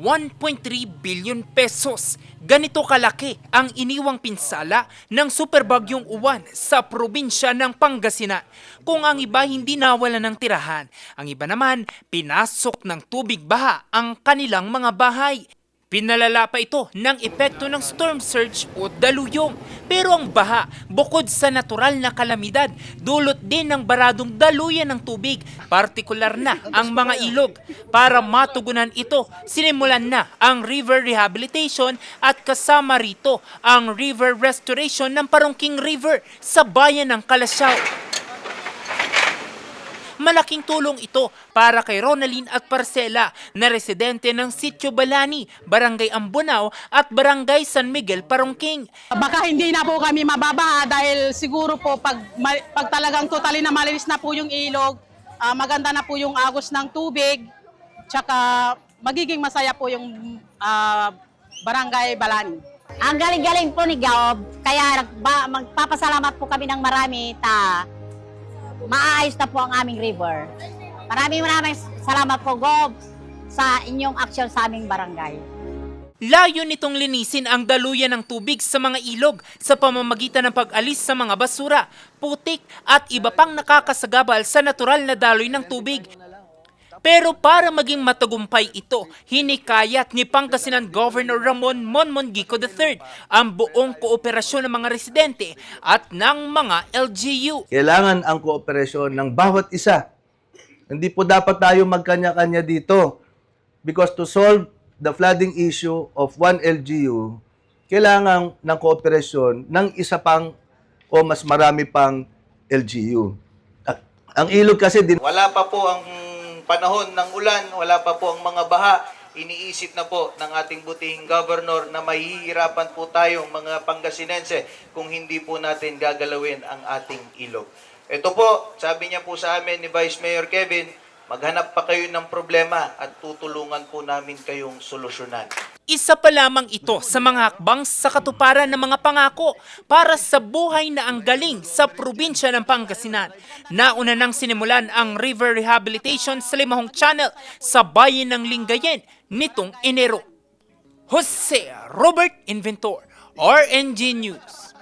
1.3 billion pesos. Ganito kalaki ang iniwang pinsala ng superbagyong uwan sa probinsya ng Pangasinan. Kung ang iba hindi nawala ng tirahan, ang iba naman pinasok ng tubig baha ang kanilang mga bahay. Pinalala pa ito ng epekto ng storm surge o daluyong. Pero ang baha, bukod sa natural na kalamidad, dulot din ng baradong daluyan ng tubig, partikular na ang mga ilog. Para matugunan ito, sinimulan na ang river rehabilitation at kasama rito ang river restoration ng Parungking River sa bayan ng Kalasyaw. Malaking tulong ito para kay Ronaline at Parcela na residente ng Sitio Balani, Barangay Ambunao at Barangay San Miguel, Parungking. Baka hindi na po kami mababaha dahil siguro po pag talagang totally na malinis na po yung ilog, maganda na po yung agos ng tubig, tsaka magiging masaya po yung Barangay Balani. Ang galing-galing po ni Gaob, kaya magpapasalamat po kami ng marami maayos na po ang aming river. Maraming salamat po, Gob, sa inyong aksyon sa aming barangay. Layo nitong linisin ang daluyan ng tubig sa mga ilog sa pamamagitan ng pag-alis sa mga basura, putik at iba pang nakakasagabal sa natural na daloy ng tubig. Pero para maging matagumpay ito, hinikayat ni Pangasinan Governor Ramon Monmongico III ang buong kooperasyon ng mga residente at ng mga LGU. Kailangan ang kooperasyon ng bawat isa. Hindi po dapat tayo magkanya-kanya dito. Because to solve the flooding issue of one LGU, kailangan ng kooperasyon ng isa pang o mas marami pang LGU. Ang ilog kasi din, wala pa po ang panahon ng ulan, wala pa po ang mga baha. Iniisip na po ng ating butihing governor na mahihirapan po tayong mga Pangasinense kung hindi po natin gagalawin ang ating ilog. Ito po, sabi niya po sa amin ni Vice Mayor Kevin, maghanap pa kayo ng problema at tutulungan po namin kayong solusyonan. Isa pa lamang ito sa mga hakbang sa katuparan ng mga pangako para sa buhay na ang galing sa probinsya ng Pangasinan. Nauna nang sinimulan ang river rehabilitation sa Limahong Channel sa bayan ng Lingayen nitong Enero. Jose Robert Inventor, RNG News.